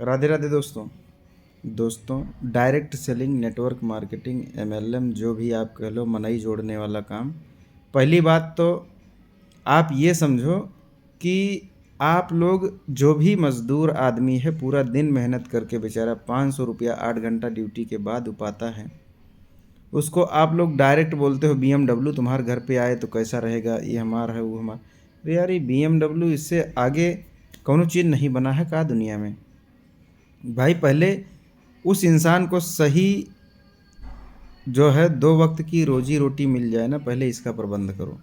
राधे राधे दोस्तों direct selling, network marketing, MLM, जो भी आप कह लो, मनई जोड़ने वाला काम। पहली बात तो आप ये समझो कि आप लोग जो भी मज़दूर आदमी है पूरा दिन मेहनत करके बेचारा 500 रुपया 8 घंटा ड्यूटी के बाद उपाता है, उसको आप लोग डायरेक्ट बोलते हो BMW तुम्हारे घर पे आए तो कैसा रहेगा, ये हमारा है वो हमारा। अरे यार, ये BMW इससे आगे कौनो चीज़ नहीं बना है का दुनिया में। भाई पहले उस इंसान को सही जो है 2 वक्त की रोजी रोटी मिल जाए ना, पहले इसका प्रबंध करो।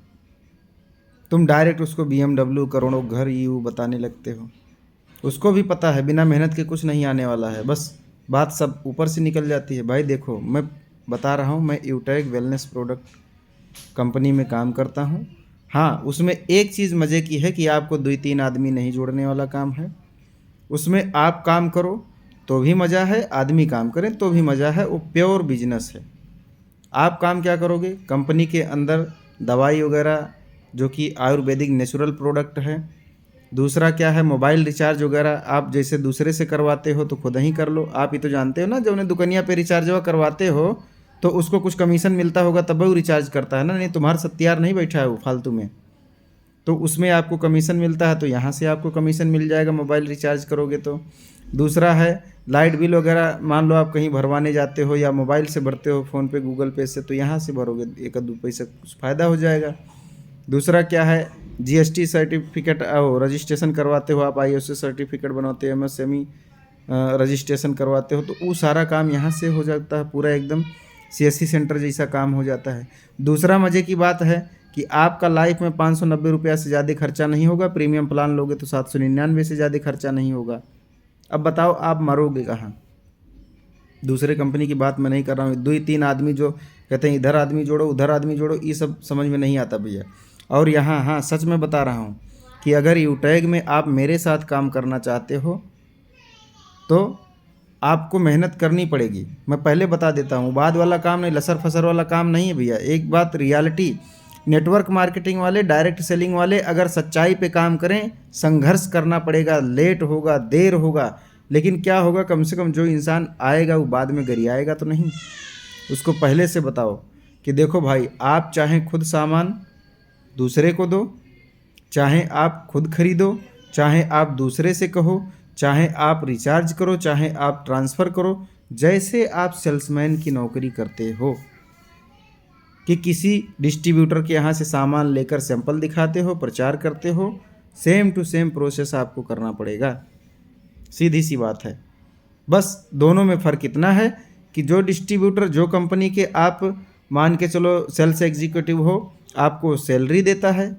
तुम डायरेक्ट उसको BMW करोड़ों घर यू बताने लगते हो। उसको भी पता है बिना मेहनत के कुछ नहीं आने वाला है, बस बात सब ऊपर से निकल जाती है। भाई देखो, मैं बता रहा हूँ, मैं यूटेक वेलनेस प्रोडक्ट कंपनी में काम करता हूँ। हाँ, उसमें एक चीज़ मज़े की है कि आपको 2-3 आदमी नहीं जोड़ने वाला काम है। उसमें आप काम करो तो भी मज़ा है, आदमी काम करें तो भी मज़ा है, वो प्योर बिजनेस है। आप काम क्या करोगे, कंपनी के अंदर दवाई वगैरह जो कि आयुर्वेदिक नेचुरल प्रोडक्ट है। दूसरा क्या है, मोबाइल रिचार्ज वगैरह आप जैसे दूसरे से करवाते हो तो खुद ही कर लो। आप ही तो जानते हो ना, जब उन्हें दुकनिया पे रिचार्ज करवाते हो तो उसको कुछ कमीशन मिलता होगा तब वो रिचार्ज करता है ना, नहीं तुम्हारा सत्यार नहीं बैठा है वो फालतू में। तो उसमें आपको कमीशन मिलता है, तो यहाँ से आपको कमीशन मिल जाएगा मोबाइल रिचार्ज करोगे तो। दूसरा है लाइट बिल वगैरह, मान लो आप कहीं भरवाने जाते हो या मोबाइल से भरते हो फ़ोन पे गूगल पे से, तो यहाँ से भरोगे, 1-2 पैसा कुछ फ़ायदा हो जाएगा। दूसरा क्या है, GST सर्टिफिकेट रजिस्ट्रेशन करवाते हो आप, ISO सर्टिफिकेट बनवाते हो, MSME रजिस्ट्रेशन करवाते हो, तो वो सारा काम यहाँ से हो जाता है, पूरा एकदम CSC सेंटर जैसा काम हो जाता है। दूसरा मज़े की बात है कि आपका लाइफ में 590 रुपया से ज़्यादा खर्चा नहीं होगा। प्रीमियम प्लान लोगे तो 799 से ज़्यादा खर्चा नहीं होगा। अब बताओ आप मरोगे कहाँ। दूसरे कंपनी की बात मैं नहीं कर रहा हूँ। 2-3 आदमी जो कहते हैं इधर आदमी जोड़ो उधर आदमी जोड़ो, ये सब समझ में नहीं आता भैया। और यहाँ हाँ, सच में बता रहा हूँ कि अगर यूटैग में आप मेरे साथ काम करना चाहते हो तो आपको मेहनत करनी पड़ेगी। मैं पहले बता देता हूँ, बाद वाला काम नहीं, लसर फसर वाला काम नहीं है भैया। एक बात रियलिटी, नेटवर्क मार्केटिंग वाले, डायरेक्ट सेलिंग वाले अगर सच्चाई पे काम करें, संघर्ष करना पड़ेगा, लेट होगा, देर होगा, लेकिन क्या होगा, कम से कम जो इंसान आएगा वो बाद में गरियाएगा तो नहीं। उसको पहले से बताओ कि देखो भाई, आप चाहें खुद सामान दूसरे को दो, चाहे आप खुद खरीदो, चाहे आप दूसरे से कहो, चाहे आप रिचार्ज करो, चाहे आप ट्रांसफ़र करो, जैसे आप सेल्समैन की नौकरी करते हो कि किसी डिस्ट्रीब्यूटर के यहाँ से सामान लेकर सैंपल दिखाते हो, प्रचार करते हो, सेम टू सेम प्रोसेस आपको करना पड़ेगा। सीधी सी बात है। बस दोनों में फ़र्क इतना है कि जो डिस्ट्रीब्यूटर, जो कंपनी के आप मान के चलो सेल्स एग्जीक्यूटिव हो, आपको सैलरी देता है,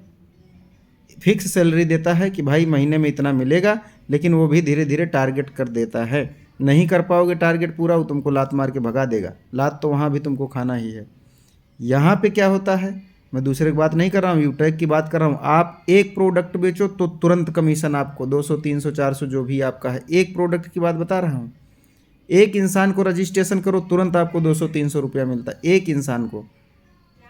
फिक्स सैलरी देता है कि भाई महीने में इतना मिलेगा, लेकिन वो भी धीरे धीरे टारगेट कर देता है। नहीं कर पाओगे टारगेट पूरा, वो तुमको लात मार के भगा देगा। लात तो वहाँ भी तुमको खाना ही है। यहाँ पे क्या होता है, मैं दूसरे की बात नहीं कर रहा हूँ, यूटैग की बात कर रहा हूँ। आप एक प्रोडक्ट बेचो तो तुरंत कमीशन आपको 200, 300, 400 जो भी आपका है। एक प्रोडक्ट की बात बता रहा हूँ। एक इंसान को रजिस्ट्रेशन करो, तुरंत आपको 200-300 रुपया मिलता है एक इंसान को।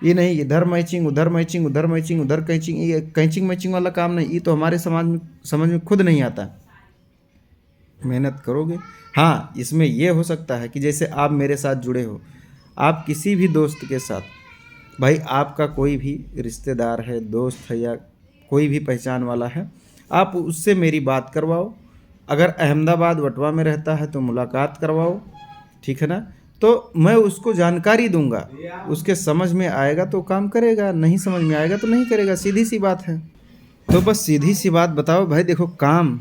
ये नहीं इधर मैचिंग उधर मैचिंग, उधर मैचिंग उधर कैचिंग, ये कैचिंग मैचिंग वाला काम नहीं। ये तो हमारे समाज में समझ में खुद नहीं आता। मेहनत करोगे। हाँ, इसमें ये हो सकता है कि जैसे आप मेरे साथ जुड़े हो, आप किसी भी दोस्त के साथ, भाई आपका कोई भी रिश्तेदार है, दोस्त है या कोई भी पहचान वाला है, आप उससे मेरी बात करवाओ। अगर अहमदाबाद वटवा में रहता है तो मुलाकात करवाओ, ठीक है ना। तो मैं उसको जानकारी दूंगा, उसके समझ में आएगा तो काम करेगा, नहीं समझ में आएगा तो नहीं करेगा। सीधी सी बात है। तो बस सीधी सी बात बताओ भाई, देखो काम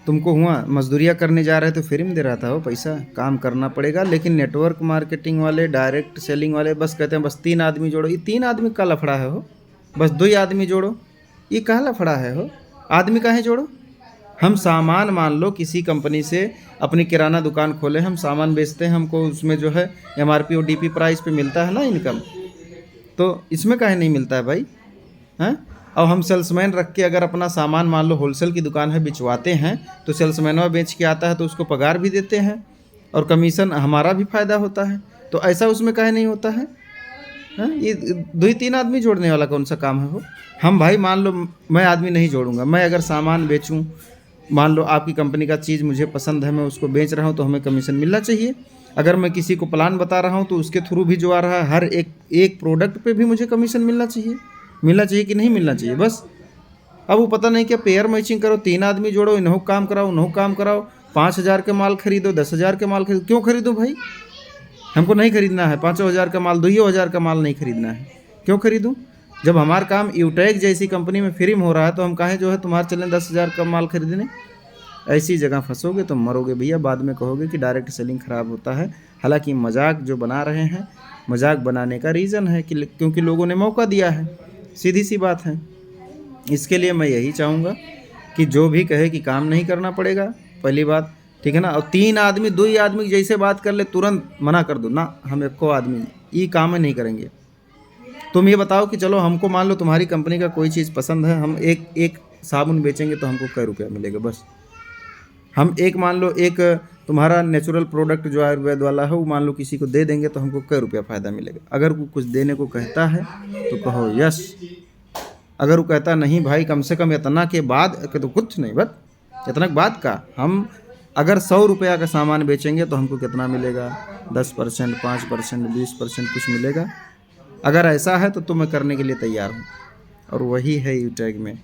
तुमको हुआ, मजदूरियाँ करने जा रहे तो फ्री में दे रहा था वो पैसा, काम करना पड़ेगा। लेकिन नेटवर्क मार्केटिंग वाले, डायरेक्ट सेलिंग वाले बस कहते हैं बस 3 आदमी जोड़ो। ये 3 आदमी का लफड़ा है हो, बस 2 ही आदमी जोड़ो, ये कहाँ लफड़ा है हो, आदमी काहे जोड़ो। हम सामान, मान लो किसी कंपनी से अपनी किराना दुकान खोले, हम सामान बेचते हैं, हमको उसमें जो है MRP और DP प्राइस पे मिलता है ना इनकम, तो इसमें काहे नहीं मिलता है भाई, हैं। और हम सेल्समैन रख के अगर अपना सामान, मान लो होलसेल की दुकान है, बिचवाते हैं, तो सेल्समैनवा बेच के आता है तो उसको पगार भी देते हैं और कमीशन हमारा भी फ़ायदा होता है। तो ऐसा उसमें काहे नहीं होता है, हैं। ये 2-3 आदमी जोड़ने वाला कौन सा काम है वो। हम भाई मान लो मैं आदमी नहीं जोड़ूंगा, मैं अगर सामान बेचूं मान लो आपकी कंपनी का चीज़ मुझे पसंद है, मैं उसको बेच रहा हूँ तो हमें कमीशन मिलना चाहिए। अगर मैं किसी को प्लान बता रहा हूँ तो उसके थ्रू भी जो आ रहा है हर एक प्रोडक्ट पे भी मुझे कमीशन मिलना चाहिए। मिलना चाहिए कि नहीं मिलना चाहिए? बस अब वो पता नहीं क्या पेयर मैचिंग करो, 3 आदमी जोड़ो, इन्हों काम कराओ उन्हों काम कराओ, 5,000 के माल खरीदो, 10,000 के माल खरीदो। क्यों खरीदो भाई? हमको नहीं खरीदना है 5,000 का माल, 2,000 का माल नहीं खरीदना है। क्यों खरीदूँ? जब हमारा काम यूटेक जैसी कंपनी में फ्री में हो रहा है तो हम काहे जो है तुम्हारे चलें 10,000 का माल खरीदने? ऐसी जगह फंसोगे तो मरोगे भैया। बाद में कहोगे कि डायरेक्ट सेलिंग ख़राब होता है। हालांकि मजाक जो बना रहे हैं, मजाक बनाने का रीज़न है कि क्योंकि लोगों ने मौका दिया है, सीधी सी बात है। इसके लिए मैं यही चाहूँगा कि जो भी कहे कि काम नहीं करना पड़ेगा, पहली बात, ठीक है ना। और 3 आदमी 2 ही आदमी जैसे बात कर ले तुरंत मना कर दो ना, हम एको आदमी ये काम नहीं करेंगे। तुम ये बताओ कि चलो हमको मान लो तुम्हारी कंपनी का कोई चीज़ पसंद है, हम एक साबुन बेचेंगे तो हमको कै रुपया मिलेगा? बस हम एक मान लो एक तुम्हारा नेचुरल प्रोडक्ट जो आयुर्वेद वाला है वो मान लो किसी को दे देंगे तो हमको कै रुपया फ़ायदा मिलेगा? अगर वो कुछ देने को कहता है तो कहो यस, अगर वो कहता नहीं भाई कम से कम इतना के बाद तो कुछ नहीं, बस इतना के बाद का हम अगर 100 रुपया का सामान बेचेंगे तो हमको कितना मिलेगा? 10%, 5%, 20% कुछ मिलेगा। अगर ऐसा है तो मैं करने के लिए तैयार हूँ। और वही है यूटैग में,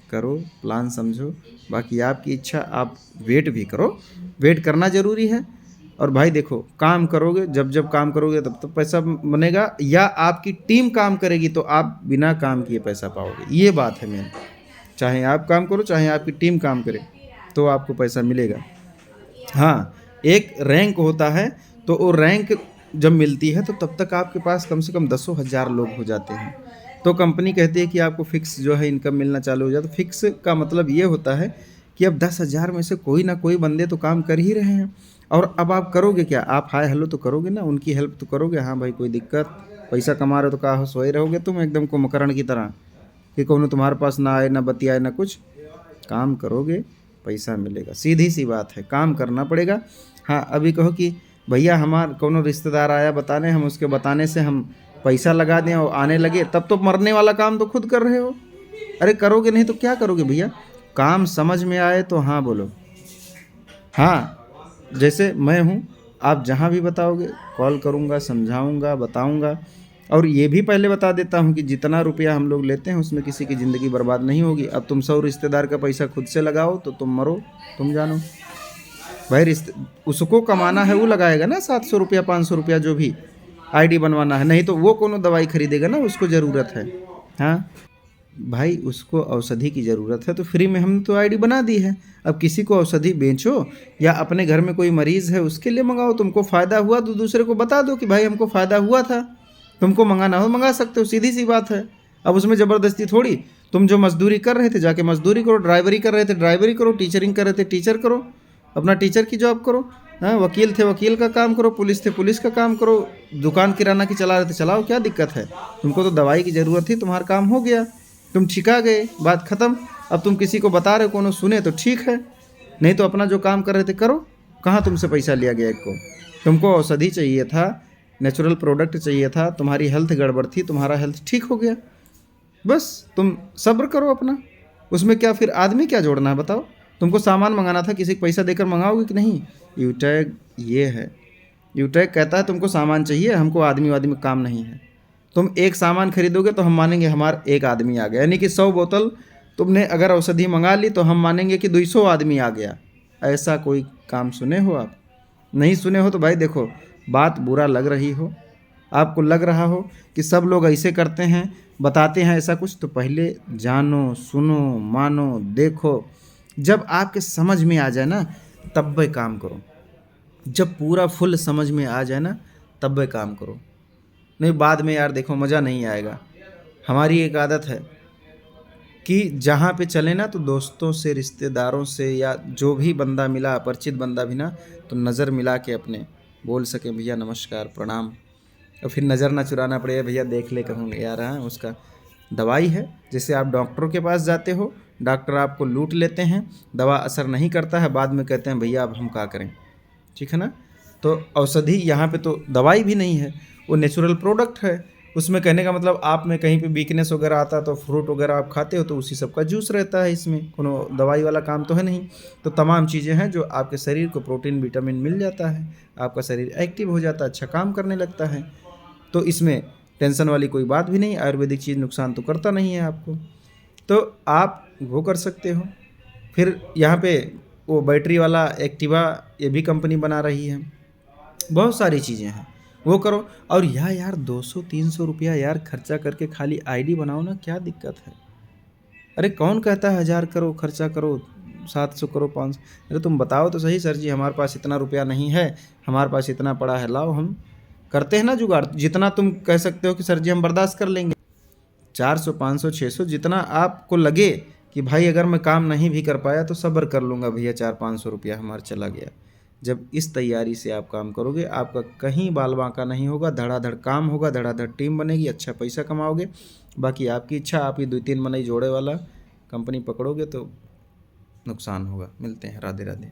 करो प्लान समझो, बाकी आपकी इच्छा। आप वेट भी करो, वेट करना ज़रूरी है। और भाई देखो, काम करोगे, जब काम करोगे तब तो पैसा बनेगा, या आपकी टीम काम करेगी तो आप बिना काम किए पैसा पाओगे। ये बात है मेन। चाहे आप काम करो चाहे आपकी टीम काम करे तो आपको पैसा मिलेगा। हाँ, एक रैंक होता है तो वो रैंक जब मिलती है तो तब तक आपके पास कम से कम 10,000 लोग हो जाते हैं। तो कंपनी कहती है कि आपको फिक्स जो है इनकम मिलना चालू हो जाए। तो फिक्स का मतलब ये होता है कि अब 10,000 में से कोई ना कोई बंदे तो काम कर ही रहे हैं। और अब आप करोगे क्या? आप हाय हेलो तो करोगे ना, उनकी हेल्प तो करोगे। हाँ भाई कोई दिक्कत, पैसा कमा रहे हो तो कहा सोए रहोगे तुम एकदम कुंभकर्ण की तरह कि कौन तुम्हारे पास ना आए ना बतियाए ना कुछ। काम करोगे पैसा मिलेगा, सीधी सी बात है, काम करना पड़ेगा। हाँ, अभी कहो कि भैया हमारा कोनो रिश्तेदार आया बताने, हम उसके बताने से हम पैसा लगा दें और आने लगे, तब तो मरने वाला काम तो खुद कर रहे हो। अरे करोगे नहीं तो क्या करोगे भैया? काम समझ में आए तो हाँ बोलो। हाँ, जैसे मैं हूँ, आप जहाँ भी बताओगे कॉल करूँगा, समझाऊँगा, बताऊँगा। और ये भी पहले बता देता हूँ कि जितना रुपया हम लोग लेते हैं उसमें किसी की ज़िंदगी बर्बाद नहीं होगी। अब तुम 100 रिश्तेदार का पैसा खुद से लगाओ तो तुम मरो, तुम जानो भाई। उसको कमाना है वो लगाएगा ना 700 रुपया 500 रुपया जो भी आईडी बनवाना है, नहीं तो वो कोनो दवाई खरीदेगा ना, उसको ज़रूरत है। हाँ भाई, उसको औषधि की ज़रूरत है तो फ्री में हमने तो आईडी बना दी है। अब किसी को औषधि बेचो या अपने घर में कोई मरीज़ है उसके लिए मंगाओ, तुमको फ़ायदा हुआ तो दूसरे को बता दो कि भाई हमको फ़ायदा हुआ था, तुमको मंगाना हो मंगा सकते हो, सीधी सी बात है। अब उसमें ज़बरदस्ती थोड़ी। तुम जो मजदूरी कर रहे थे जाके मजदूरी करो, ड्राइवरी कर रहे थे ड्राइवरी करो, टीचरिंग कर रहे थे टीचर करो, अपना टीचर की जॉब करो। हाँ, वकील थे वकील का काम करो, पुलिस थे पुलिस का काम करो, दुकान किराना की चला रहे थे चलाओ, क्या दिक्कत है? तुमको तो दवाई की ज़रूरत थी, तुम्हारा काम हो गया, तुम छिका गए, बात ख़त्म। अब तुम किसी को बता रहे हो, कोनो सुने तो ठीक है, नहीं तो अपना जो काम कर रहे थे करो। कहाँ तुमसे पैसा लिया गया एक को? तुमको औषधि चाहिए था, नेचुरल प्रोडक्ट चाहिए था, तुम्हारी हेल्थ गड़बड़ थी, तुम्हारा हेल्थ ठीक हो गया, बस तुम सब्र करो अपना। उसमें क्या फिर आदमी क्या जोड़ना है बताओ? तुमको सामान मंगाना था, किसी को पैसा देकर मंगाओगे कि नहीं? यूटैग ये है, यूटैग कहता है तुमको सामान चाहिए, हमको आदमी वादमी काम नहीं है। तुम एक सामान खरीदोगे तो हम मानेंगे हमारा एक आदमी आ गया, यानी कि 100 बोतल तुमने अगर औषधि मंगा ली तो हम मानेंगे कि 200 आदमी आ गया। ऐसा कोई काम सुने हो आप? नहीं सुने हो तो भाई देखो, बात बुरा लग रही हो, आपको लग रहा हो कि सब लोग ऐसे करते हैं, बताते हैं ऐसा कुछ, तो पहले जानो, सुनो, मानो, देखो। जब आपके समझ में आ जाए ना तब वे काम करो। जब पूरा फुल समझ में आ जाए ना तब वे काम करो, नहीं बाद में यार देखो मज़ा नहीं आएगा। हमारी एक आदत है कि जहाँ पे चले ना तो दोस्तों से, रिश्तेदारों से, या जो भी बंदा मिला, अपरिचित बंदा भी ना, तो नज़र मिला के अपने बोल सकें भैया नमस्कार प्रणाम, और फिर नज़र ना चुराना पड़े भैया देख ले कहूँ यार। हाँ, उसका दवाई है। जैसे आप डॉक्टरों के पास जाते हो, डॉक्टर आपको लूट लेते हैं, दवा असर नहीं करता है, बाद में कहते हैं भैया अब हम क्या करें, ठीक है ना। तो औषधि यहाँ पे तो दवाई भी नहीं है, वो नेचुरल प्रोडक्ट है, उसमें कहने का मतलब आप में कहीं पे वीकनेस वगैरह आता तो फ्रूट वगैरह आप खाते हो तो उसी सब का जूस रहता है, इसमें कोनो दवाई वाला काम तो है नहीं। तो तमाम चीज़ें हैं जो आपके शरीर को प्रोटीन विटामिन मिल जाता है, आपका शरीर एक्टिव हो जाता है, अच्छा काम करने लगता है। तो इसमें टेंशन वाली कोई बात भी नहीं, आयुर्वेदिक चीज़ नुकसान तो करता नहीं है आपको। तो आप वो कर सकते हो। फिर यहाँ पे वो बैटरी वाला एक्टिवा, ये भी कंपनी बना रही है। बहुत सारी चीज़ें हैं, वो करो। और यार 200-300 रुपया यार खर्चा करके खाली आईडी बनाओ ना, क्या दिक्कत है? अरे कौन कहता है 1000 करो खर्चा करो, 700 करो, 500? अरे तुम बताओ तो सही, सर जी हमारे पास इतना रुपया नहीं है, हमारे पास इतना पड़ा है, लाओ हम करते हैं ना जुगाड़। जितना तुम कह सकते हो कि सर जी हम बर्दाश्त कर लेंगे, 400, 500, 600, जितना आपको लगे कि भाई अगर मैं काम नहीं भी कर पाया तो सब्र कर लूँगा भैया, 400-500 रुपया हमारा चला गया। जब इस तैयारी से आप काम करोगे, आपका कहीं बाल बांका नहीं होगा, धड़ाधड़ काम होगा, धड़ाधड़ टीम बनेगी, अच्छा पैसा कमाओगे। बाकी आपकी इच्छा, आप ही 2-3 मनई जोड़े वाला कंपनी पकड़ोगे तो नुकसान होगा। मिलते हैं, राधे राधे।